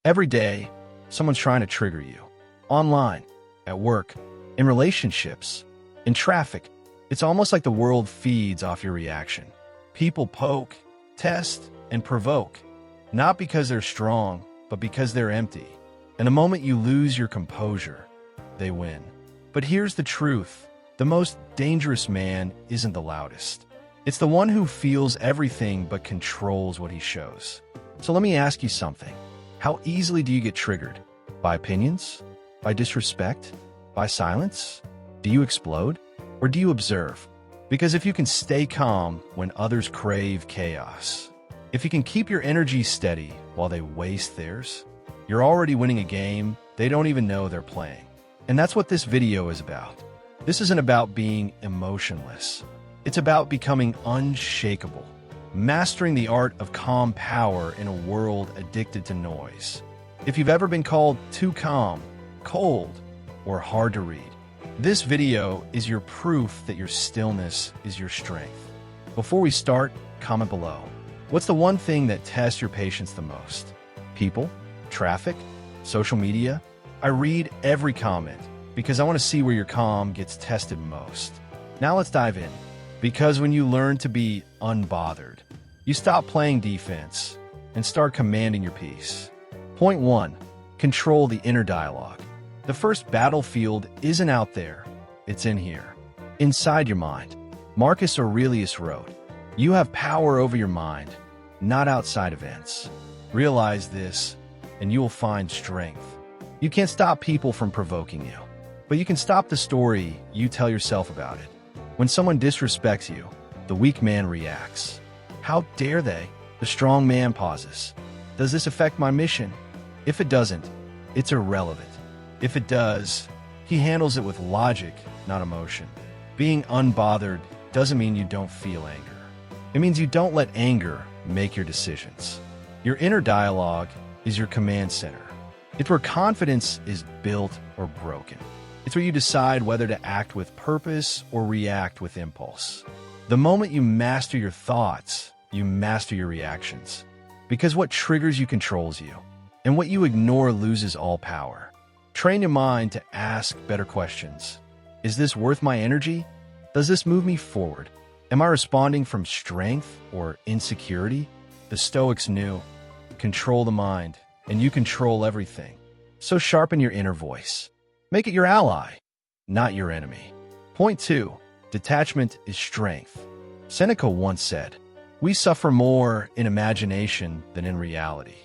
Every day, someone's trying to trigger you. Online, at work, in relationships, in traffic. It's almost like the world feeds off your reaction. People poke, test, and provoke, not because they're strong, but because they're empty. And the moment you lose your composure, they win. But here's the truth. The most dangerous man isn't the loudest. It's the one who feels everything but controls what he shows. So let me ask you something. How easily do you get triggered? By opinions? By disrespect? By silence? Do you explode? Or do you observe? Because if you can stay calm when others crave chaos, if you can keep your energy steady while they waste theirs, you're already winning a game they don't even know they're playing. And that's what this video is about. This isn't about being emotionless. It's about becoming unshakable, mastering the art of calm power in a world addicted to noise. If you've ever been called too calm, cold, or hard to read, this video is your proof that your stillness is your strength. Before we start, comment below. What's the one thing that tests your patience the most? People? Traffic? Social media? I read every comment because I want to see where your calm gets tested most. Now let's dive in. Because when you learn to be unbothered, you stop playing defense and start commanding your peace. Point 1. Control the inner dialogue. The first battlefield isn't out there, it's in here. Inside your mind. Marcus Aurelius wrote, "You have power over your mind, not outside events. Realize this, and you will find strength." You can't stop people from provoking you, but you can stop the story you tell yourself about it. When someone disrespects you, the weak man reacts. How dare they? The strong man pauses. Does this affect my mission? If it doesn't, it's irrelevant. If it does, he handles it with logic, not emotion. Being unbothered doesn't mean you don't feel anger. It means you don't let anger make your decisions. Your inner dialogue is your command center. It's where confidence is built or broken. It's where you decide whether to act with purpose or react with impulse. The moment you master your thoughts, you master your reactions. Because what triggers you controls you, and what you ignore loses all power. Train your mind to ask better questions. Is this worth my energy? Does this move me forward? Am I responding from strength or insecurity? The Stoics knew, control the mind, and you control everything. So sharpen your inner voice. Make it your ally, not your enemy. Point 2. Detachment is strength. Seneca once said, "We suffer more in imagination than in reality."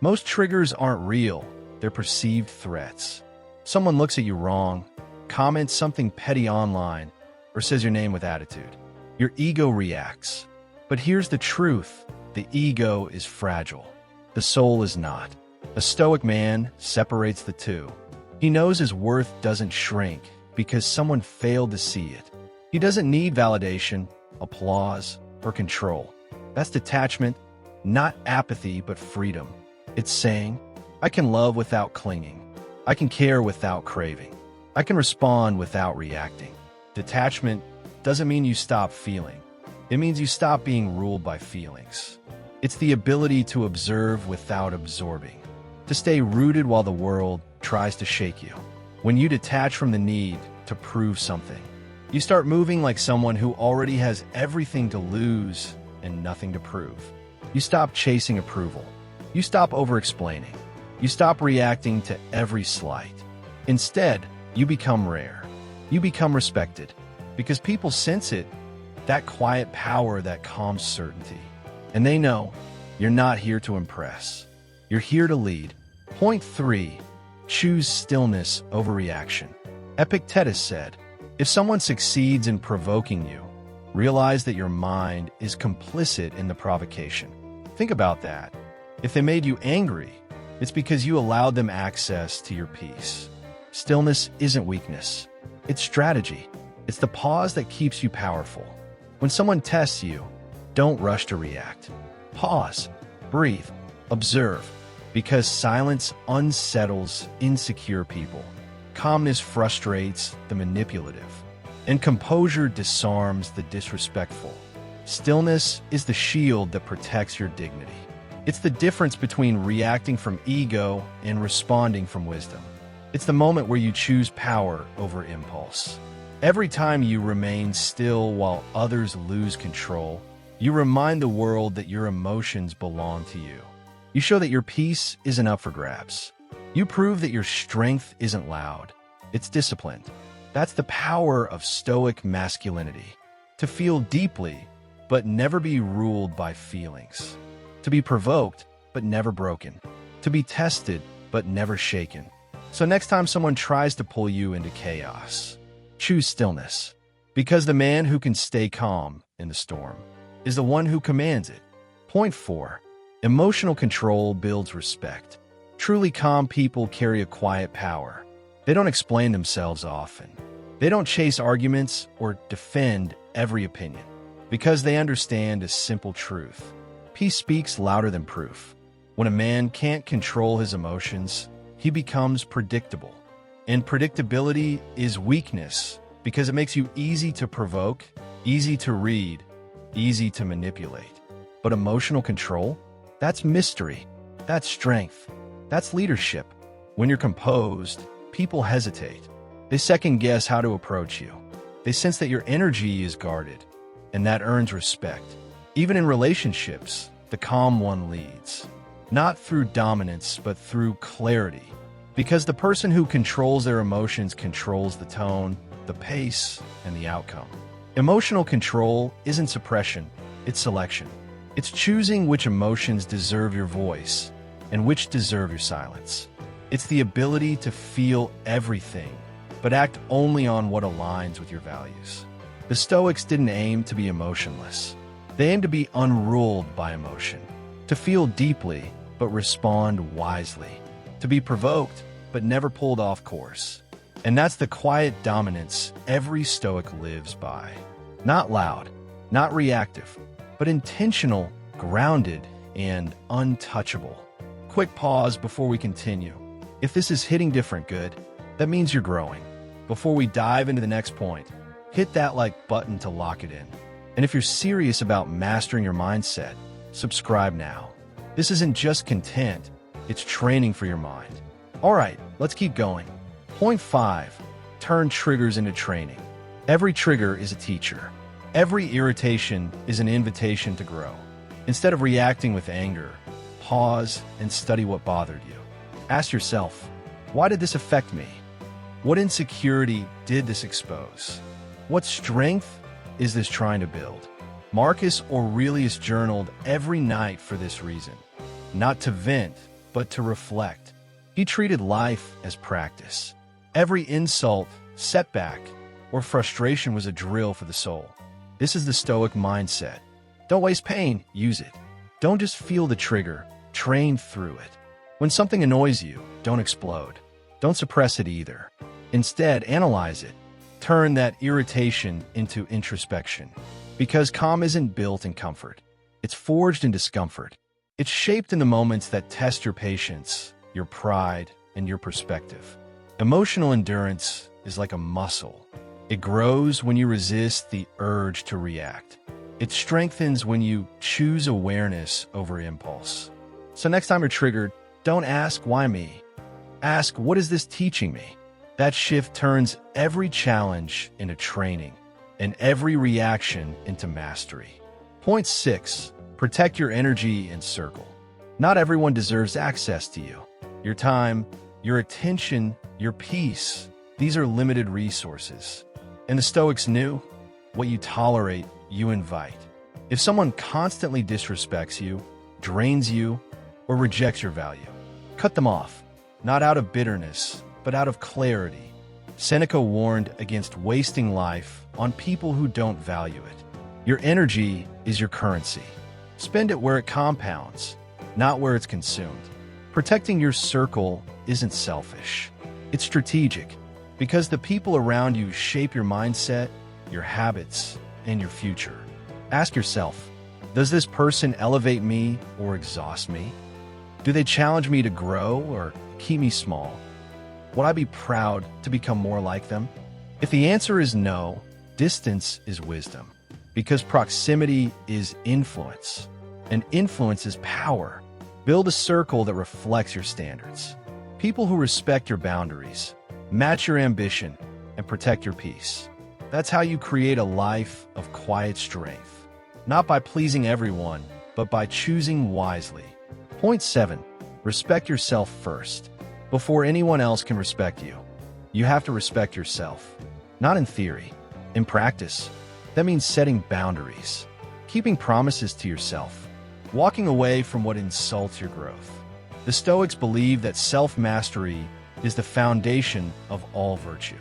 Most triggers aren't real, they're perceived threats. Someone looks at you wrong, comments something petty online, or says your name with attitude. Your ego reacts. But here's the truth, the ego is fragile. The soul is not. A Stoic man separates the two. He knows his worth doesn't shrink because someone failed to see it. He doesn't need validation, applause, or control. That's detachment, not apathy, but freedom. It's saying, I can love without clinging. I can care without craving. I can respond without reacting. Detachment doesn't mean you stop feeling. It means you stop being ruled by feelings. It's the ability to observe without absorbing, to stay rooted while the world tries to shake you. When you detach from the need to prove something, you start moving like someone who already has everything to lose and nothing to prove. You stop chasing approval. You stop over-explaining. You stop reacting to every slight. Instead, you become rare. You become respected. Because people sense it, that quiet power, that calm certainty. And they know you're not here to impress. You're here to lead. Point 3. Choose stillness over reaction. Epictetus said, if someone succeeds in provoking you, realize that your mind is complicit in the provocation. Think about that. If they made you angry, it's because you allowed them access to your peace. Stillness isn't weakness. It's strategy. It's the pause that keeps you powerful. When someone tests you, don't rush to react. Pause, breathe, observe, because silence unsettles insecure people. Calmness frustrates the manipulative, and composure disarms the disrespectful. Stillness is the shield that protects your dignity. It's the difference between reacting from ego and responding from wisdom. It's the moment where you choose power over impulse. Every time you remain still while others lose control, you remind the world that your emotions belong to you. You show that your peace isn't up for grabs. You prove that your strength isn't loud. It's disciplined. That's the power of Stoic masculinity. To feel deeply, but never be ruled by feelings. To be provoked, but never broken. To be tested, but never shaken. So next time someone tries to pull you into chaos, choose stillness. Because the man who can stay calm in the storm is the one who commands it. Point 4. Emotional control builds respect. Truly calm people carry a quiet power. They don't explain themselves often. They don't chase arguments or defend every opinion, because they understand a simple truth. Peace speaks louder than proof. When a man can't control his emotions, he becomes predictable. And predictability is weakness, because it makes you easy to provoke, easy to read, easy to manipulate. But emotional control? That's mystery. That's strength. That's leadership. When you're composed, people hesitate. They second-guess how to approach you. They sense that your energy is guarded, and that earns respect. Even in relationships, the calm one leads. Not through dominance, but through clarity. Because the person who controls their emotions controls the tone, the pace, and the outcome. Emotional control isn't suppression, it's selection. It's choosing which emotions deserve your voice and which deserve your silence. It's the ability to feel everything, but act only on what aligns with your values. The Stoics didn't aim to be emotionless. They aimed to be unruled by emotion, to feel deeply but respond wisely, to be provoked but never pulled off course. And that's the quiet dominance every Stoic lives by. Not loud, not reactive, but intentional, grounded, and untouchable. Quick pause before we continue. If this is hitting different good, that means you're growing. Before we dive into the next point, hit that like button to lock it in. And if you're serious about mastering your mindset, subscribe now. This isn't just content, it's training for your mind. All right, let's keep going. Point 5, turn triggers into training. Every trigger is a teacher. Every irritation is an invitation to grow. Instead of reacting with anger, pause and study what bothered you. Ask yourself, why did this affect me? What insecurity did this expose? What strength is this trying to build? Marcus Aurelius journaled every night for this reason. Not to vent, but to reflect. He treated life as practice. Every insult, setback, or frustration was a drill for the soul. This is the Stoic mindset. Don't waste pain, use it. Don't just feel the trigger, train through it. When something annoys you, don't explode. Don't suppress it either. Instead, analyze it. Turn that irritation into introspection. Because calm isn't built in comfort. It's forged in discomfort. It's shaped in the moments that test your patience, your pride, and your perspective. Emotional endurance is like a muscle. It grows when you resist the urge to react. It strengthens when you choose awareness over impulse. So next time you're triggered, don't ask, why me? Ask, what is this teaching me? That shift turns every challenge into training and every reaction into mastery. Point 6, protect your energy and circle. Not everyone deserves access to you. Your time, your attention, your peace, these are limited resources. And the Stoics knew, what you tolerate, you invite. If someone constantly disrespects you, drains you, or rejects your value, cut them off, not out of bitterness, but out of clarity. Seneca warned against wasting life on people who don't value it. Your energy is your currency. Spend it where it compounds, not where it's consumed. Protecting your circle isn't selfish. It's strategic, because the people around you shape your mindset, your habits, and your future. Ask yourself, does this person elevate me or exhaust me? Do they challenge me to grow or keep me small? Would I be proud to become more like them? If the answer is no, distance is wisdom, because proximity is influence, and influence is power. Build a circle that reflects your standards. People who respect your boundaries, match your ambition, and protect your peace. That's how you create a life of quiet strength. Not by pleasing everyone, but by choosing wisely. Point 7. Respect yourself first. Before anyone else can respect you, you have to respect yourself. Not in theory, in practice. That means setting boundaries, keeping promises to yourself, walking away from what insults your growth. The Stoics believe that self-mastery is the foundation of all virtue.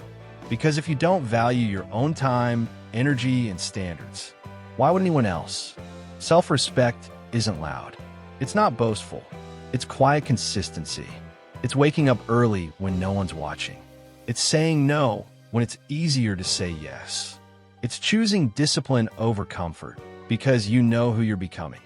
Because if you don't value your own time, energy, and standards, why would anyone else? Self-respect isn't loud. It's not boastful. It's quiet consistency. It's waking up early when no one's watching. It's saying no when it's easier to say yes. It's choosing discipline over comfort because you know who you're becoming.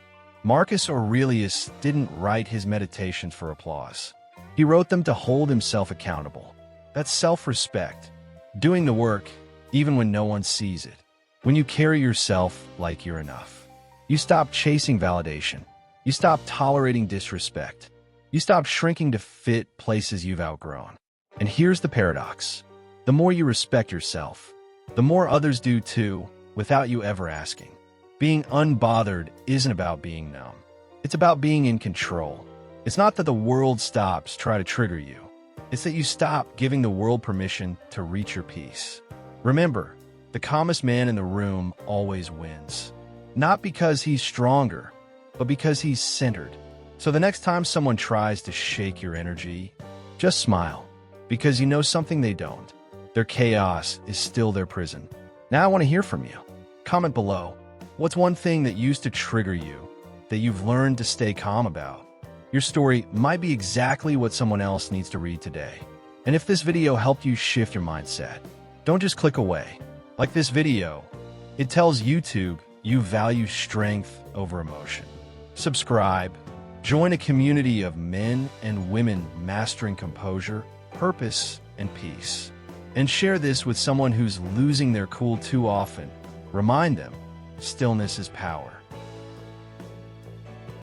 Marcus Aurelius didn't write his meditations for applause. He wrote them to hold himself accountable. That's self-respect, doing the work even when no one sees it. When you carry yourself like you're enough, you stop chasing validation. You stop tolerating disrespect. You stop shrinking to fit places you've outgrown. And here's the paradox. The more you respect yourself, the more others do too, without you ever asking. Being unbothered isn't about being numb. It's about being in control. It's not that the world stops trying to trigger you. It's that you stop giving the world permission to reach your peace. Remember, the calmest man in the room always wins. Not because he's stronger, but because he's centered. So the next time someone tries to shake your energy, just smile, because you know something they don't. Their chaos is still their prison. Now I want to hear from you. Comment below. What's one thing that used to trigger you that you've learned to stay calm about? Your story might be exactly what someone else needs to read today. And if this video helped you shift your mindset, don't just click away. Like this video, it tells YouTube you value strength over emotion. Subscribe, join a community of men and women mastering composure, purpose, and peace. And share this with someone who's losing their cool too often. Remind them, stillness is power.